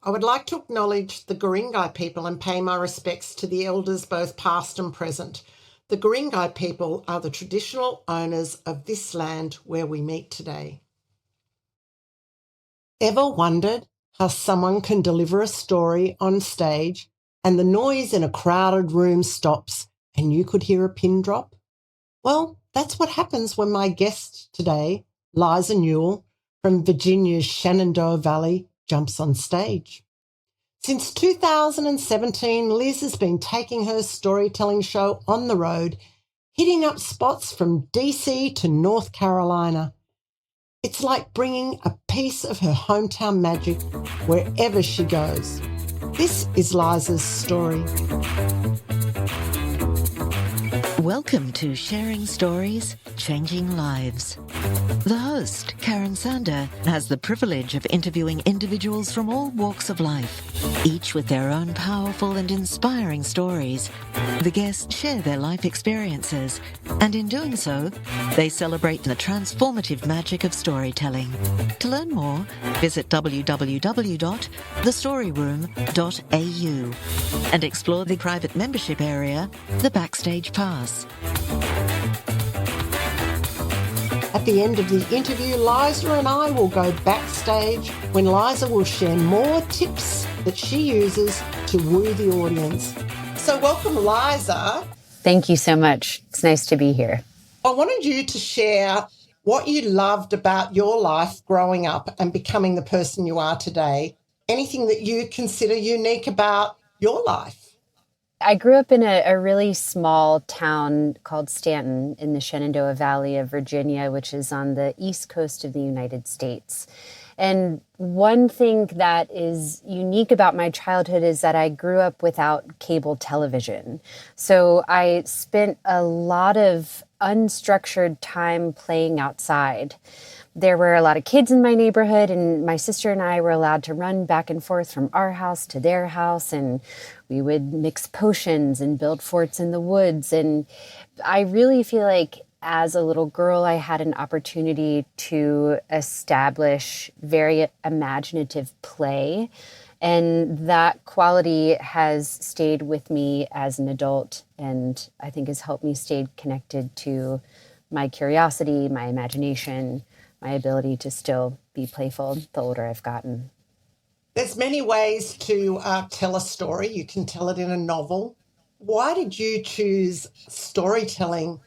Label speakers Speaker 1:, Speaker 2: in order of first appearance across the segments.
Speaker 1: I would like to acknowledge the Guringai people and pay my respects to the elders both past and present. The Guringai people are the traditional owners of this land where we meet today. Ever wondered how someone can deliver a story on stage and the noise in a crowded room stops and you could hear a pin drop? Well, that's what happens when my guest today, Liza Newell from Virginia's Shenandoah Valley, jumps on stage. Since 2017, Liz has been taking her storytelling show on the road, hitting up spots from DC to North Carolina. It's like bringing a piece of her hometown magic wherever she goes. This is Liza's story.
Speaker 2: Welcome to Sharing Stories, Changing Lives. The host, Karen Sander, has the privilege of interviewing individuals from all walks of life, each with their own powerful and inspiring stories. The guests share their life experiences, and in doing so, they celebrate the transformative magic of storytelling. To learn more, visit www.thestoryroom.au and explore the private membership area, the Backstage Pass.
Speaker 1: At the end of the interview, Liza and I will go backstage when Liza will share more tips that she uses to woo the audience. So welcome, Liza.
Speaker 3: Thank you so much. It's nice to be here.
Speaker 1: I wanted you to share what you loved about your life growing up and becoming the person you are today. Anything that you consider unique about your life?
Speaker 3: I grew up in a really small town called Stanton in the Shenandoah Valley of Virginia, which is on the east coast of the United States. And one thing that is unique about my childhood is that I grew up without cable television. So I spent a lot of unstructured time playing outside. There were a lot of kids in my neighborhood, and my sister and I were allowed to run back and forth from our house to their house, and we would mix potions and build forts in the woods. And I really feel like as a little girl, I had an opportunity to establish very imaginative play, and that quality has stayed with me as an adult, and I think has helped me stay connected to my curiosity, my imagination, my ability to still be playful the older I've gotten.
Speaker 1: There's many ways to tell a story. You can tell it in a novel. Why did you choose storytelling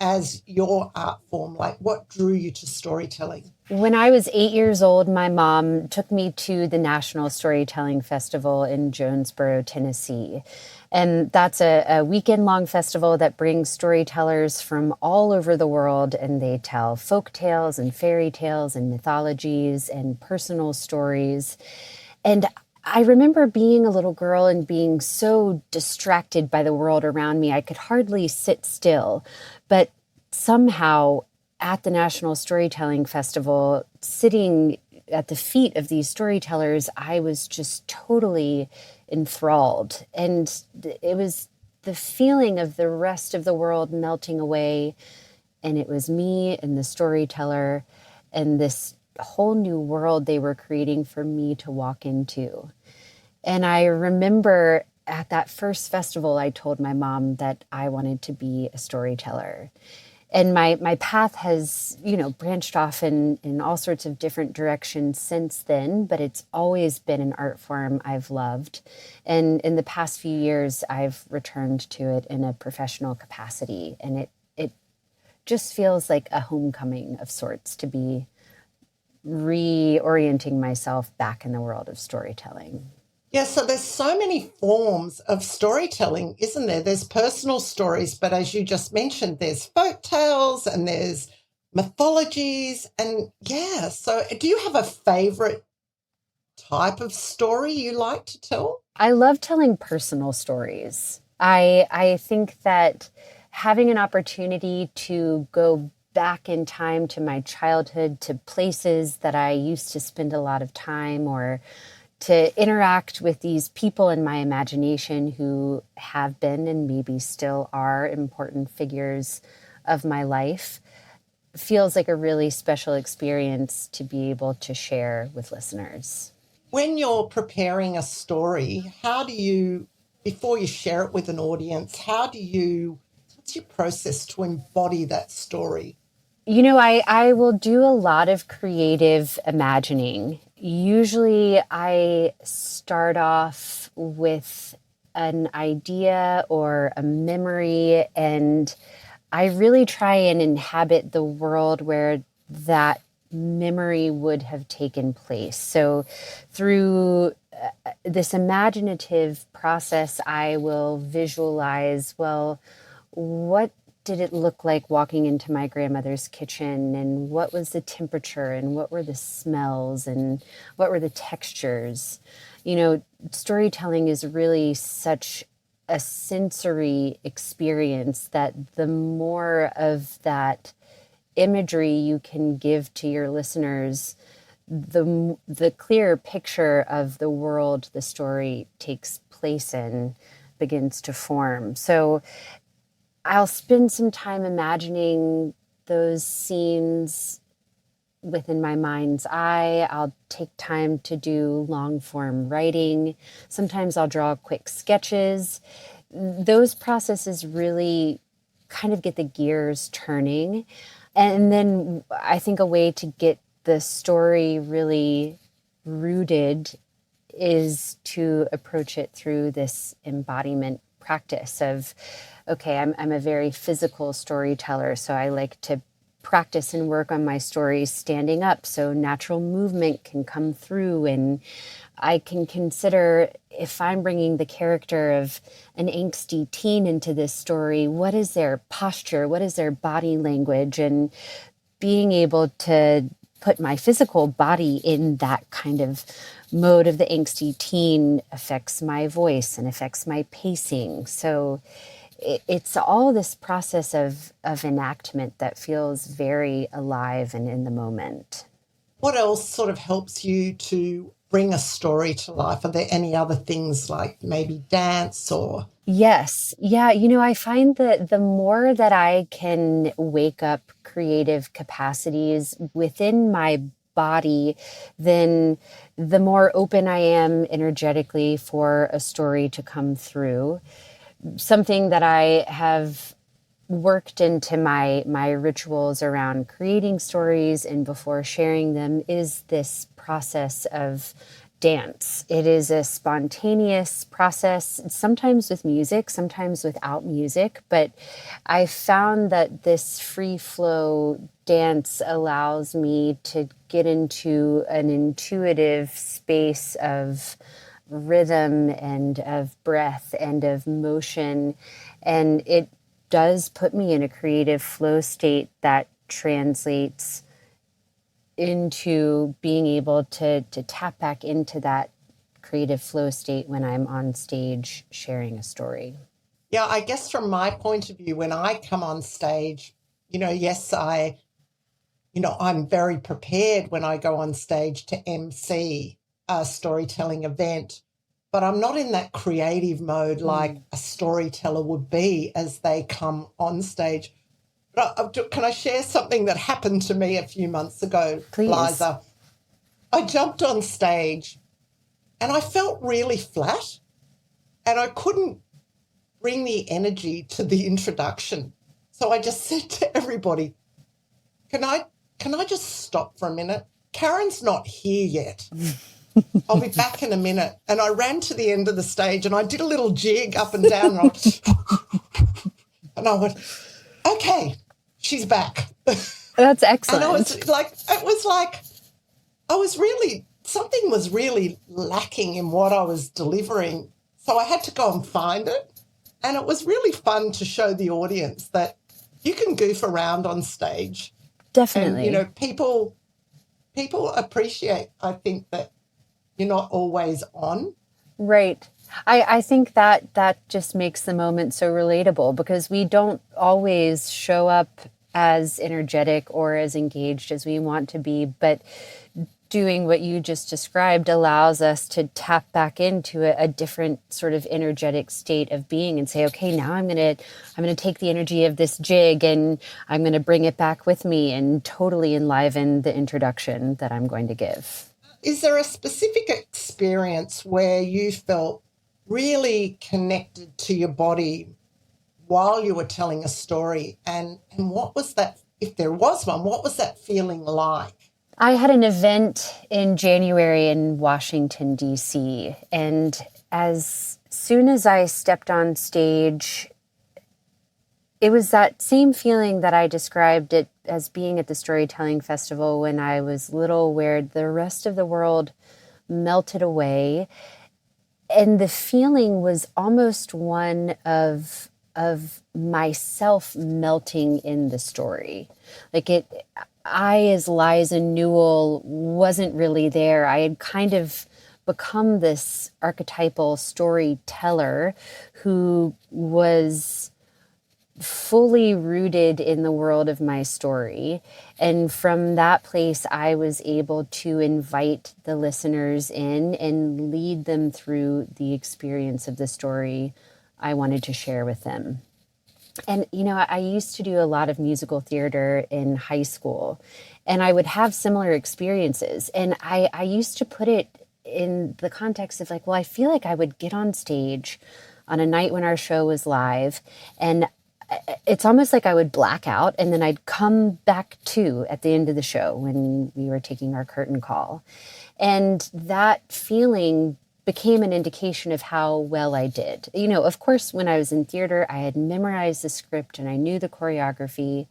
Speaker 1: as your art form? Like, what drew you to storytelling?
Speaker 3: When I was 8 years old, my mom took me to the National Storytelling Festival in Jonesboro, Tennessee. And that's a weekend-long festival that brings storytellers from all over the world, and they tell folk tales and fairy tales and mythologies and personal stories. And I remember being a little girl and being so distracted by the world around me, I could hardly sit still. But somehow at the National Storytelling Festival, sitting at the feet of these storytellers, I was just totally enthralled. And it was the feeling of the rest of the world melting away. And it was me and the storyteller and this whole new world they were creating for me to walk into. And I remember at that first festival, I told my mom that I wanted to be a storyteller. And my path has, branched off in all sorts of different directions since then, but it's always been an art form I've loved. And in the past few years, I've returned to it in a professional capacity. And it just feels like a homecoming of sorts to be reorienting myself back in the world of storytelling.
Speaker 1: Yeah, so there's so many forms of storytelling, isn't there? There's personal stories, but as you just mentioned, there's folk tales and there's mythologies. And yeah, so do you have a favorite type of story you like to tell?
Speaker 3: I love telling personal stories. I think that having an opportunity to go back in time to my childhood, to places that I used to spend a lot of time, or to interact with these people in my imagination who have been and maybe still are important figures of my life, feels like a really special experience to be able to share with listeners.
Speaker 1: When you're preparing a story, how do you, before you share it with an audience, what's your process to embody that story?
Speaker 3: I will do a lot of creative imagining. Usually I start off with an idea or a memory, and I really try and inhabit the world where that memory would have taken place. So through this imaginative process, I will visualize, well, what did it look like walking into my grandmother's kitchen, and what was the temperature, and what were the smells, and what were the textures? Storytelling is really such a sensory experience that the more of that imagery you can give to your listeners, the clearer picture of the world the story takes place in begins to form. So I'll spend some time imagining those scenes within my mind's eye. I'll take time to do long form writing. Sometimes I'll draw quick sketches. Those processes really kind of get the gears turning. And then I think a way to get the story really rooted is to approach it through this embodiment practice of, okay, I'm a very physical storyteller, so I like to practice and work on my stories standing up so natural movement can come through, and I can consider, if I'm bringing the character of an angsty teen into this story, what is their posture, what is their body language, and being able to put my physical body in that kind of mode of the angsty teen affects my voice and affects my pacing. So it's all this process of enactment that feels very alive and in the moment.
Speaker 1: What else sort of helps you to bring a story to life? Are there any other things like maybe dance or?
Speaker 3: Yes. Yeah. I find that the more that I can wake up creative capacities within my body, then the more open I am energetically for a story to come through. Something that I have worked into my rituals around creating stories and before sharing them is this process of dance. It is a spontaneous process, sometimes with music, sometimes without music, but I found that this free flow dance allows me to get into an intuitive space of rhythm and of breath and of motion, and it does put me in a creative flow state that translates into being able to tap back into that creative flow state when I'm on stage sharing a story.
Speaker 1: Yeah, I guess from my point of view, when I come on stage, yes, I'm very prepared when I go on stage to MC a storytelling event, but I'm not in that creative mode like a storyteller would be as they come on stage. Can I share something that happened to me a few months ago,
Speaker 3: Please.
Speaker 1: Liza? I jumped on stage and I felt really flat and I couldn't bring the energy to the introduction. So I just said to everybody, can I just stop for a minute? Karen's not here yet. I'll be back in a minute. And I ran to the end of the stage and I did a little jig up and down. And I went, okay, she's back.
Speaker 3: That's excellent.
Speaker 1: And something was really lacking in what I was delivering. So I had to go and find it. And it was really fun to show the audience that you can goof around on stage.
Speaker 3: Definitely.
Speaker 1: And, people appreciate, I think, that you're not always on.
Speaker 3: Right. I think that just makes the moment so relatable because we don't always show up as energetic or as engaged as we want to be, but doing what you just described allows us to tap back into a different sort of energetic state of being and say, okay, now I'm going to take the energy of this jig and I'm going to bring it back with me and totally enliven the introduction that I'm going to give.
Speaker 1: Is there a specific experience where you felt really connected to your body while you were telling a story? And what was that, if there was one, what was that feeling like?
Speaker 3: I had an event in January in Washington, D.C., and as soon as I stepped on stage, it was that same feeling that I described it as being at the Storytelling Festival when I was little, where the rest of the world melted away. And the feeling was almost one of myself melting in the story. I, as Liza Newell, wasn't really there. I had kind of become this archetypal storyteller who was fully rooted in the world of my story. And from that place, I was able to invite the listeners in and lead them through the experience of the story I wanted to share with them. And, I used to do a lot of musical theater in high school, and I would have similar experiences. And I used to put it in the context of well, I feel like I would get on stage on a night when our show was live, and it's almost like I would black out, and then I'd come back to at the end of the show when we were taking our curtain call. And that feeling became an indication of how well I did. Of course, when I was in theater, I had memorized the script and I knew the choreography.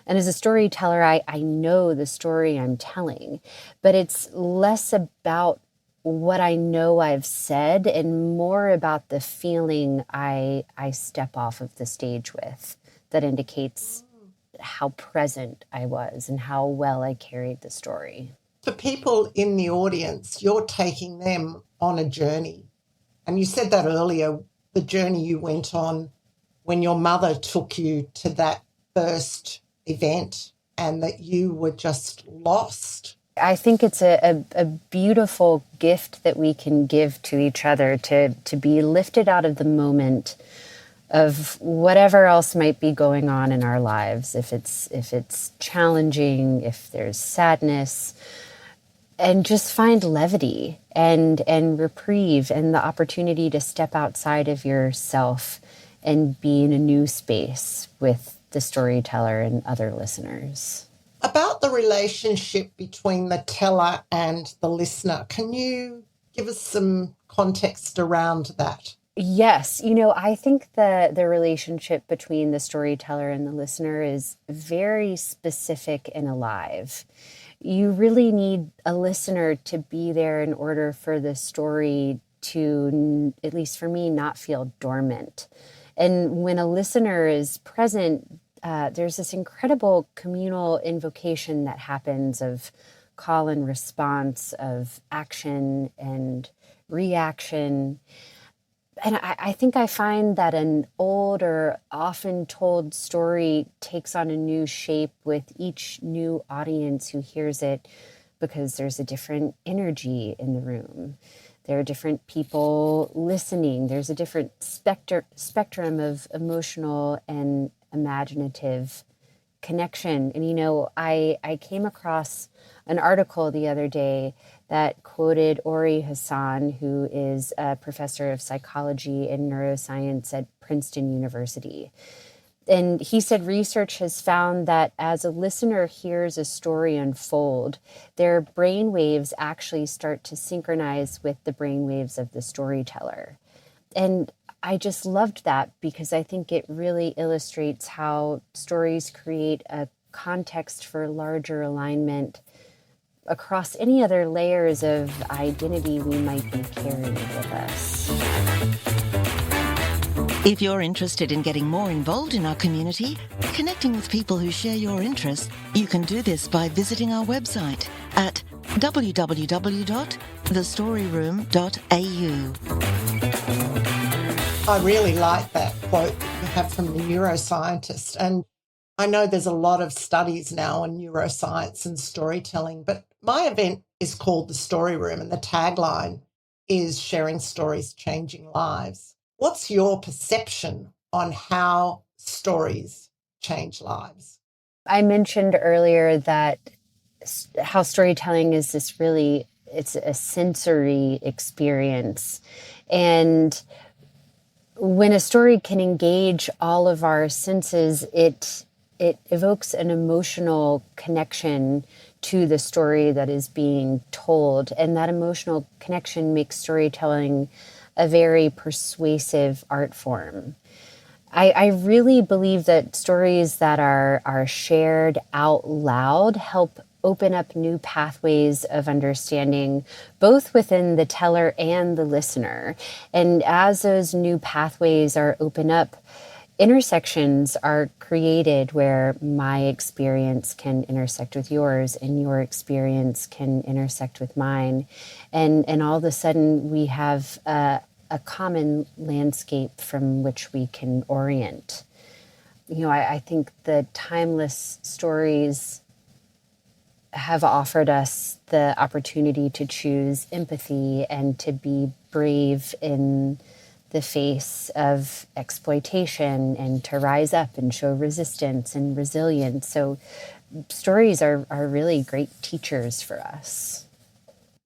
Speaker 3: And as a storyteller, I know the story I'm telling. But it's less about what I know I've said and more about the feeling I step off of the stage with that indicates how present I was and how well I carried the story.
Speaker 1: For people in the audience, you're taking them on a journey. And you said that earlier, the journey you went on when your mother took you to that first event and that you were just lost.
Speaker 3: I think it's a beautiful gift that we can give to each other to be lifted out of the moment of whatever else might be going on in our lives. If it's challenging, if there's sadness, and just find levity and reprieve and the opportunity to step outside of yourself and be in a new space with the storyteller and other listeners.
Speaker 1: About the relationship between the teller and the listener, can you give us some context around that?
Speaker 3: Yes. I think the relationship between the storyteller and the listener is very specific and alive. You really need a listener to be there in order for the story to, at least for me, not feel dormant. And when a listener is present, there's this incredible communal invocation that happens of call and response, of action and reaction. And I think I find that an old or often told story takes on a new shape with each new audience who hears it, because there's a different energy in the room. There are different people listening. There's a different spectrum of emotional and imaginative connection. And, I came across an article the other day that quoted Ori Hassan, who is a professor of psychology and neuroscience at Princeton University. And he said research has found that as a listener hears a story unfold, their brain waves actually start to synchronize with the brain waves of the storyteller. And I just loved that because I think it really illustrates how stories create a context for larger alignment across any other layers of identity we might be carrying with us.
Speaker 2: If you're interested in getting more involved in our community, connecting with people who share your interests, you can do this by visiting our website at www.thestoryroom.au.
Speaker 1: I really like that quote that you have from the neuroscientist. And I know there's a lot of studies now on neuroscience and storytelling, but my event is called The Story Room, and the tagline is sharing stories, changing lives. What's your perception on how stories change lives?
Speaker 3: I mentioned earlier that how storytelling is this really it's a sensory experience. And when a story can engage all of our senses, it evokes an emotional connection to the story that is being told. And that emotional connection makes storytelling a very persuasive art form. I really believe that stories that are shared out loud help open up new pathways of understanding, both within the teller and the listener. And as those new pathways are open up, intersections are created where my experience can intersect with yours and your experience can intersect with mine. And all of a sudden we have a common landscape from which we can orient. I think the timeless stories have offered us the opportunity to choose empathy and to be brave in the face of exploitation and to rise up and show resistance and resilience. So stories are really great teachers for us.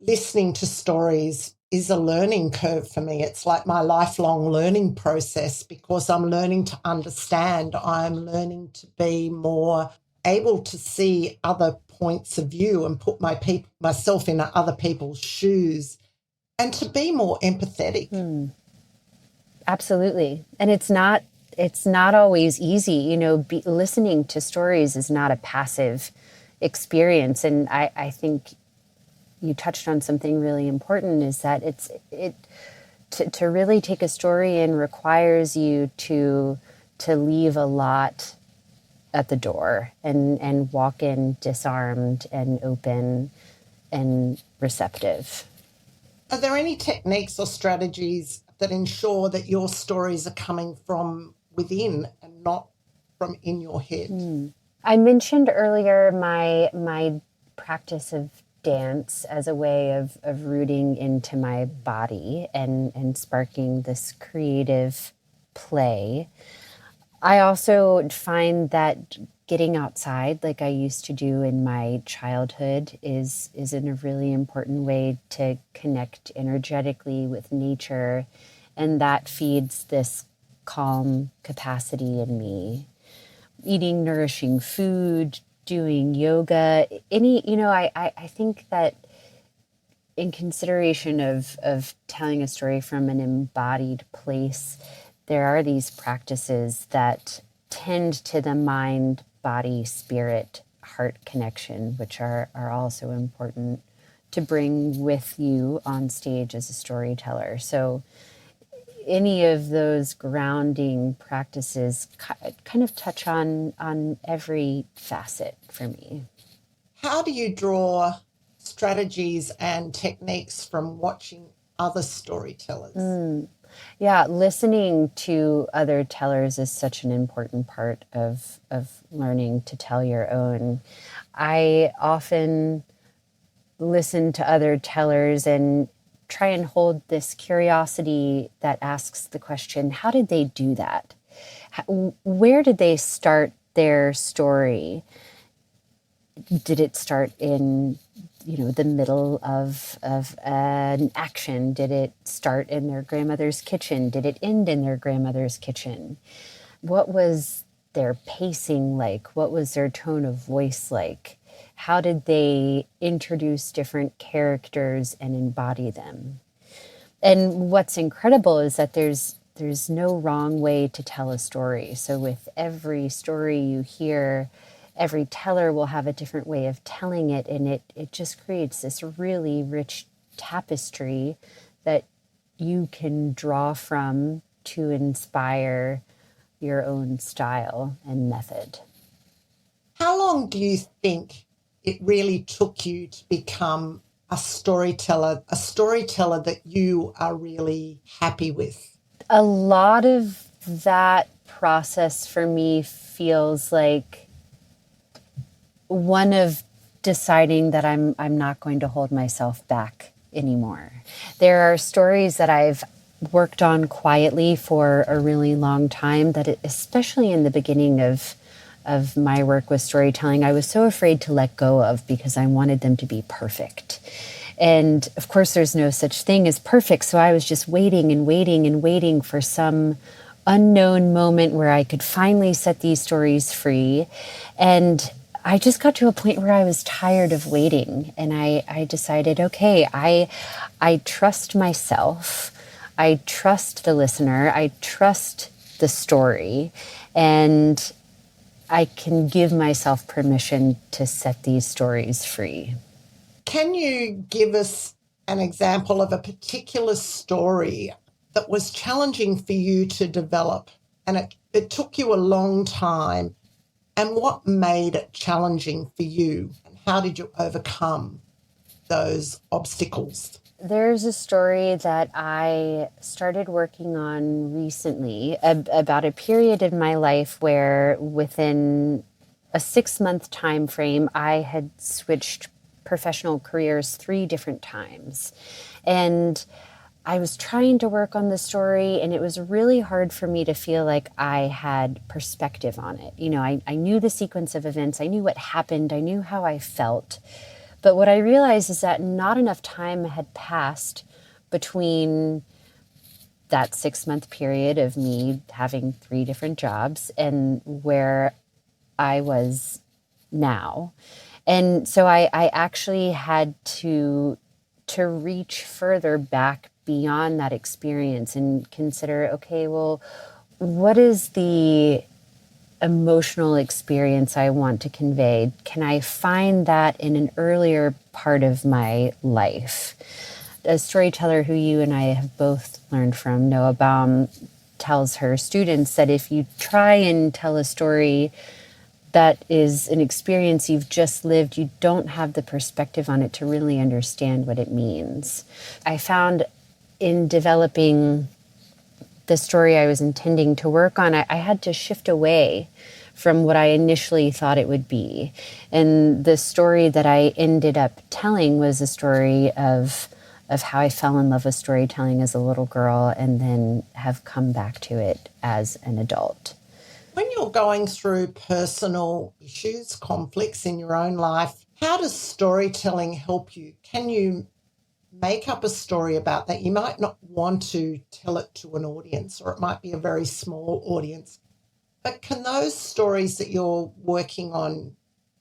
Speaker 1: Listening to stories is a learning curve for me. It's like my lifelong learning process because I'm learning to understand. I'm learning to be more able to see other points of view and put myself in other people's shoes and to be more empathetic.
Speaker 3: Absolutely. And it's not always easy. Listening to stories is not a passive experience. And I think you touched on something really important, is that to really take a story in requires you to leave a lot at the door and walk in disarmed and open and receptive.
Speaker 1: Are there any techniques or strategies that ensure that your stories are coming from within and not from in your head?
Speaker 3: I mentioned earlier my practice of dance as a way of rooting into my body and sparking this creative play. I also find that getting outside, like I used to do in my childhood, is in a really important way to connect energetically with nature, and that feeds this calm capacity in me. Eating nourishing food, doing yoga, I think that in consideration of telling a story from an embodied place, there are these practices that tend to the mind, body, spirit, heart connection, which are also important to bring with you on stage as a storyteller. So any of those grounding practices kind of touch on every facet for me.
Speaker 1: How do you draw strategies and techniques from watching other storytellers?
Speaker 3: Yeah, listening to other tellers is such an important part of learning to tell your own. I often listen to other tellers and try and hold this curiosity that asks the question, how did they do that? Where did they start their story? Did it start in the middle of an action? Did it start in their grandmother's kitchen? Did it end in their grandmother's kitchen? What was their pacing like? What was their tone of voice like? How did they introduce different characters and embody them? And what's incredible is that there's no wrong way to tell a story. So with every story you hear, every teller will have a different way of telling it, and it just creates this really rich tapestry that you can draw from to inspire your own style and method.
Speaker 1: How long do you think it really took you to become a storyteller that you are really happy with?
Speaker 3: A lot of that process for me feels like one of deciding that I'm not going to hold myself back anymore. There are stories that I've worked on quietly for a really long time that especially in the beginning of my work with storytelling, I was so afraid to let go of because I wanted them to be perfect. And of course, there's no such thing as perfect. So I was just waiting and waiting and waiting for some unknown moment where I could finally set these stories free. And I just got to a point where I was tired of waiting. And I decided, okay, I trust myself. I trust the listener. I trust the story. And I can give myself permission to set these stories free.
Speaker 1: Can you give us an example of a particular story that was challenging for you to develop and it took you a long time, and what made it challenging for you and how did you overcome those obstacles?
Speaker 3: There's a story that I started working on recently about a period in my life where within a 6-month time frame, I had switched professional careers 3 different times. And I was trying to work on the story, and it was really hard for me to feel like I had perspective on it. You know, I knew the sequence of events, I knew what happened, I knew how I felt. But what I realized is that not enough time had passed between that 6-month period of me having 3 different jobs and where I was now. And so I actually had to reach further back beyond that experience and consider, okay, well, what is the emotional experience I want to convey? Can I find that in an earlier part of my life? A storyteller who you and I have both learned from, Noah Baum, tells her students that if you try and tell a story that is an experience you've just lived, you don't have the perspective on it to really understand what it means. I found in developing the story I was intending to work on, I had to shift away from what I initially thought it would be. And the story that I ended up telling was a story of how I fell in love with storytelling as a little girl and then have come back to it as an adult.
Speaker 1: When you're going through personal issues, conflicts in your own life, how does storytelling help you? Can you make up a story about that? You might not want to tell it to an audience, or it might be a very small audience. But can those stories that you're working on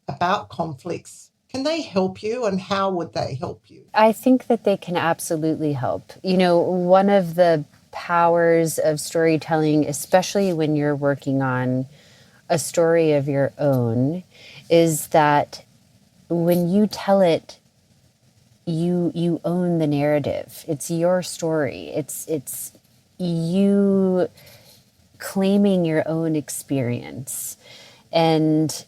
Speaker 1: about conflicts, can they help you, and how would they help you?
Speaker 3: I think that they can absolutely help. You know, one of the powers of storytelling, especially when you're working on a story of your own, is that when you tell it, you own the narrative. It's your story. It's you claiming your own experience. And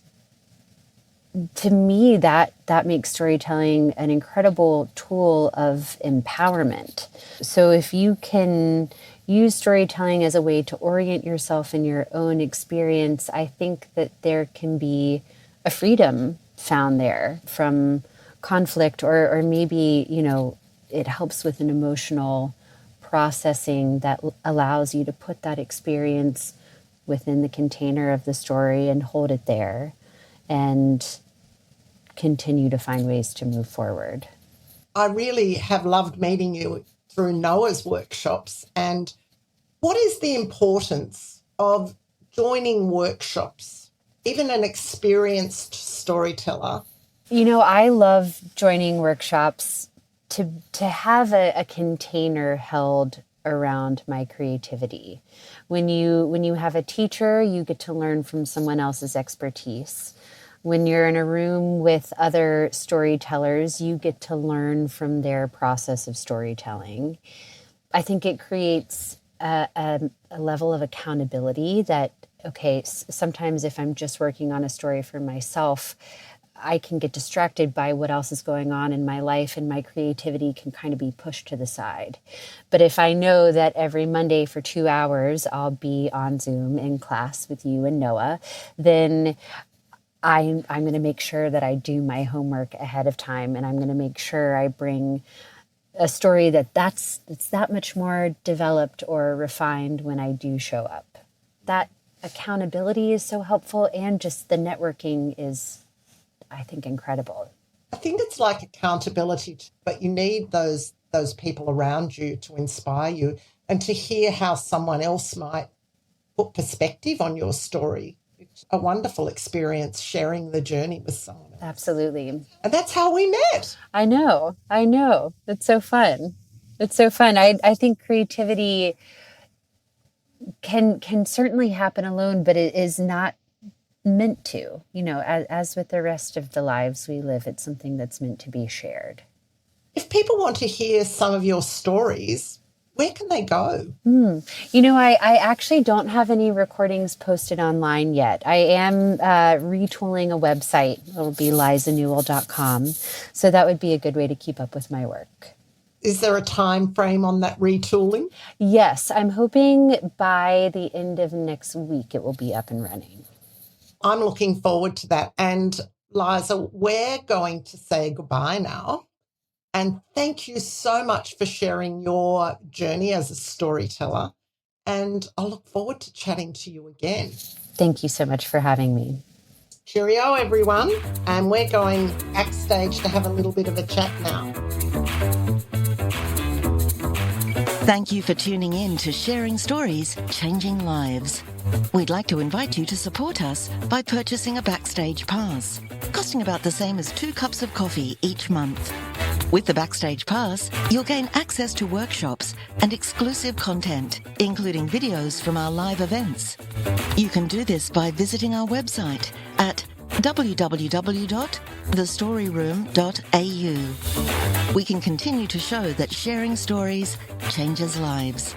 Speaker 3: to me, that makes storytelling an incredible tool of empowerment. So if you can use storytelling as a way to orient yourself in your own experience, I think that there can be a freedom found there from conflict, or maybe, you know, it helps with an emotional processing that allows you to put that experience within the container of the story and hold it there and continue to find ways to move forward.
Speaker 1: I really have loved meeting you through Noah's workshops. And what is the importance of joining workshops, even an experienced storyteller?
Speaker 3: You know, I love joining workshops to have a container held around my creativity. When you have a teacher, you get to learn from someone else's expertise. When you're in a room with other storytellers, you get to learn from their process of storytelling. I think it creates a level of accountability that, okay, sometimes if I'm just working on a story for myself, I can get distracted by what else is going on in my life, and my creativity can kind of be pushed to the side. But if I know that every Monday for 2 hours I'll be on Zoom in class with you and Noah, then I'm going to make sure that I do my homework ahead of time, and I'm going to make sure I bring a story that's that much more developed or refined when I do show up. That accountability is so helpful, and just the networking is, I think, incredible.
Speaker 1: I think it's like accountability, but you need those people around you to inspire you and to hear how someone else might put perspective on your story. It's a wonderful experience sharing the journey with someone else.
Speaker 3: Absolutely.
Speaker 1: And that's how we met.
Speaker 3: I know. It's so fun. I think creativity can certainly happen alone, but it is not meant to. As with the rest of the lives we live, it's something that's meant to be shared.
Speaker 1: If people want to hear some of your stories, where can they go?
Speaker 3: I actually don't have any recordings posted online yet. I am retooling a website. It'll be lizanewell.com. So that would be a good way to keep up with my work.
Speaker 1: Is there a time frame on that retooling?
Speaker 3: Yes, I'm hoping by the end of next week it will be up and running.
Speaker 1: I'm looking forward to that. And Liza, we're going to say goodbye now. And thank you so much for sharing your journey as a storyteller. And I look forward to chatting to you again.
Speaker 3: Thank you so much for having me.
Speaker 1: Cheerio, everyone. And we're going backstage to have a little bit of a chat now.
Speaker 2: Thank you for tuning in to Sharing Stories, Changing Lives. We'd like to invite you to support us by purchasing a Backstage Pass, costing about the same as 2 cups of coffee each month. With the Backstage Pass, you'll gain access to workshops and exclusive content, including videos from our live events. You can do this by visiting our website at www.thestoryroom.au. We can continue to show that sharing stories changes lives.